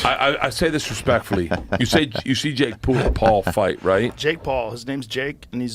I say this respectfully. You see Jake Paul fight, right? Jake Paul. His name's Jake, and he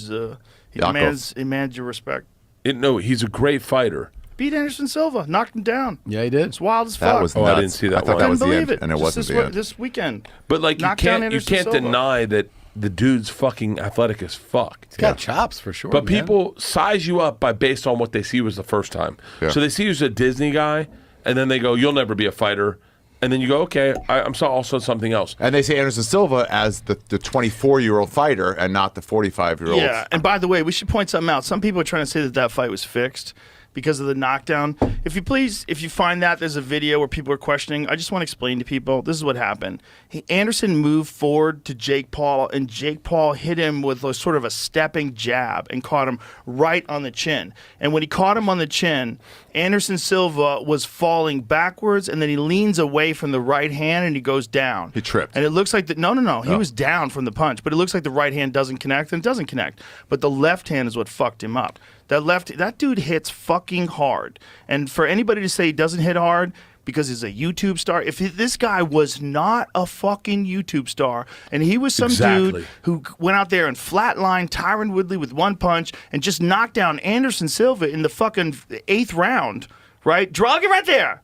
demands your respect. No, he's a great fighter. Beat Anderson Silva, knocked him down. Yeah, he did. It's wild as fuck. That was nuts. I didn't see that. I thought that was the end, it. and it wasn't the end. This weekend. But like you can't Silva. deny that the dude's fucking athletic as fuck. He's got chops for sure. But man. people size you up based on what they see was the first time. Yeah. So they see you as a Disney guy, and then they go, "You'll never be a fighter." And then you go, "Okay, I'm also something else." And they say Anderson Silva as the 24-year-old fighter and not the 45-year-old. Yeah, and by the way, we should point something out. Some people are trying to say that fight was fixed because of the knockdown. If you find that there's a video where people are questioning, I just want to explain to people, this is what happened. Anderson moved forward to Jake Paul, and Jake Paul hit him with sort of a stepping jab and caught him right on the chin. And when he caught him on the chin, Anderson Silva was falling backwards, and then he leans away from the right hand, and he goes down. He tripped. And it looks like no. He was down from the punch, but it looks like the right hand doesn't connect, and it doesn't connect. But the left hand is what fucked him up. That dude hits fucking hard. And for anybody to say he doesn't hit hard because he's a YouTube star, if this guy was not a fucking YouTube star and he was some dude who went out there and flatlined Tyron Woodley with one punch and just knocked down Anderson Silva in the fucking 8th round, right? Drug it right there.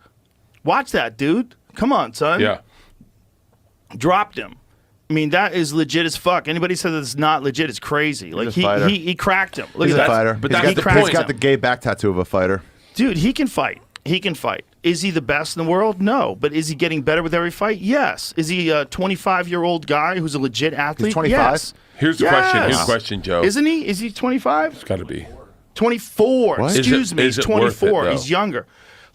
Watch that, dude. Come on, son. Yeah. Dropped him. I mean, that is legit as fuck. Anybody says that it's not legit, it's crazy. Like he cracked him. Look He's at a that. fighter. But He's that's got the gay back tattoo of a fighter. Dude, he can fight. He can fight. Is he the best in the world? No. But is he getting better with every fight? Yes. Is he a 25-year-old guy who's a legit athlete? He's 25? Yes. Here's the question. Here's the question, Joe. Isn't he? Is he 25? It's got to be 24. What? Excuse me. Is He's it worth it, 24. though? He's younger.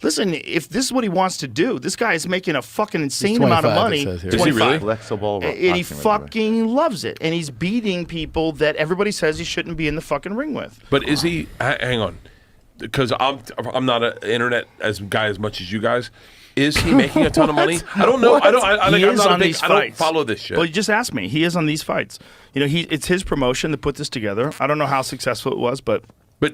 Listen, if this is what he wants to do, this guy is making a fucking insane 25, amount of money. it says here. Is he really? Flexible. And he fucking loves it. And he's beating people that everybody says he shouldn't be in the fucking ring with. But is he? Hang on, because I'm not an internet guy as much as you guys. Is he making a ton of money? I don't know. I don't follow this shit. Well, you just asked me. He is on these fights. You know, it's his promotion to put this together. I don't know how successful it was, but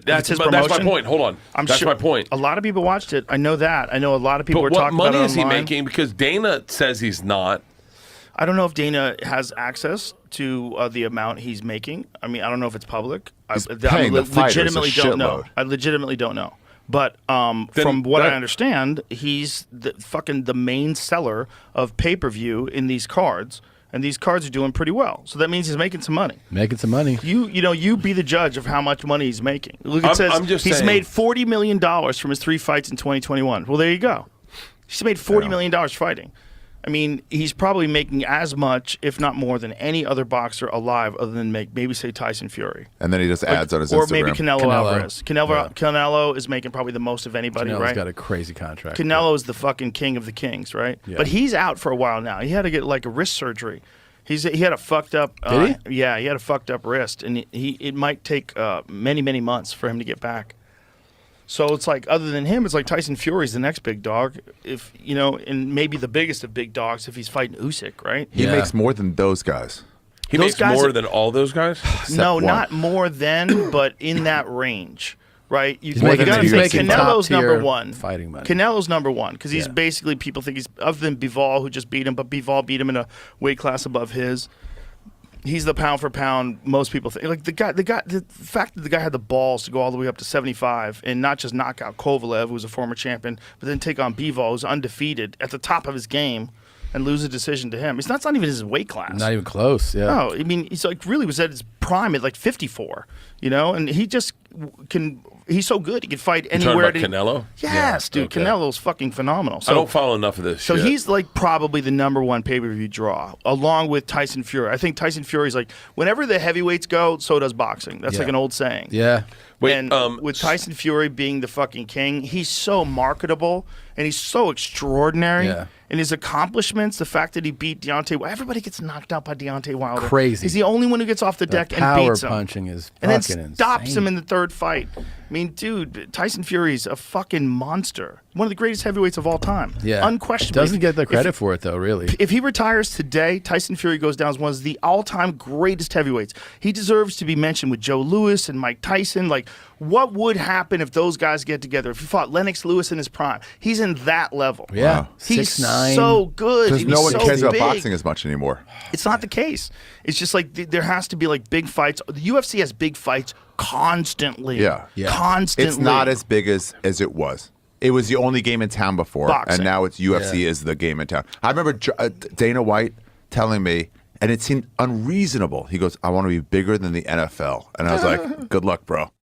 that's his my promotion. point. Hold on. That's sure my point. A lot of people watched it. I know that. I know a lot of people But are what talking about it money is he online. making? Because Dana says he's not. I don't know if Dana has access to the amount he's making. I mean, I don't know if it's public. I legitimately don't know. I legitimately don't know. But from what I understand, he's the main seller of pay-per-view in these cards, and these cards are doing pretty well. So that means he's making some money. Making some money. You be the judge of how much money he's making. Look, it says he's made $40 million from his 3 fights in 2021. Well, there you go. He's made $40 million fighting. I mean, he's probably making as much, if not more, than any other boxer alive, other than maybe say Tyson Fury. And then he does ads on his or Instagram. Maybe Canelo Alvarez. Canelo is making probably the most of anybody, Canelo's right? got a crazy contract. Canelo is the fucking king of the kings, right? Yeah. But he's out for a while now. He had to get like a wrist surgery. He had a fucked up. Did he? Yeah, he had a fucked up wrist, and it might take many months for him to get back. So it's like, other than him, it's like Tyson Fury's the next big dog, and maybe the biggest of big dogs if he's fighting Usyk, right? He makes more than those guys. He makes more than all those guys? No, not more than, but in that range, right? He's making Canelo's number one. Fighting money. Canelo's number one because he's basically, people think he's, other than Bivol, who just beat him, but Bivol beat him in a weight class above his. He's the pound for pound. Most people think like the fact that the guy had the balls to go all the way up to 75 and not just knock out Kovalev, who was a former champion, but then take on Bivol, who's undefeated at the top of his game, and lose a decision to him. It's not even his weight class. Not even close. Yeah. No, I mean he's like really was at his prime at like 54. And he just can. He's so good. He can fight anywhere. Talking about Canelo? Yes, dude. Okay. Canelo's fucking phenomenal. So, I don't follow enough of this shit. So he's like probably the number one pay-per-view draw, along with Tyson Fury. I think Tyson Fury's like, whenever the heavyweights go, so does boxing. That's like an old saying. Yeah. And with Tyson Fury being the fucking king, he's so marketable and he's so extraordinary. Yeah. And his accomplishments, the fact that he beat Deontay Wilder, everybody gets knocked out by Deontay Wilder. Crazy. He's the only one who gets off the deck and beats him. Power punching is and then fucking stops insane. him in the third fight. I mean, dude, Tyson Fury's a fucking monster. One of the greatest heavyweights of all time. Yeah. Unquestionably. Doesn't get the credit for it, though, really. If he retires today, Tyson Fury goes down as one of the all-time greatest heavyweights. He deserves to be mentioned with Joe Louis and Mike Tyson. Like, what would happen if those guys get together? If he fought Lennox Lewis in his prime, he's in that level. Yeah. Wow. He's 6'9". so good. Because He's no one so cares about big. boxing as much anymore. It's not the case. It's just like there has to be like big fights. The UFC has big fights constantly. Yeah. Constantly. It's not as big as it was. It was the only game in town before, Boxing. and now it's UFC is the game in town. I remember Dana White telling me, and it seemed unreasonable. He goes, "I want to be bigger than the NFL," and I was like, "Good luck, bro."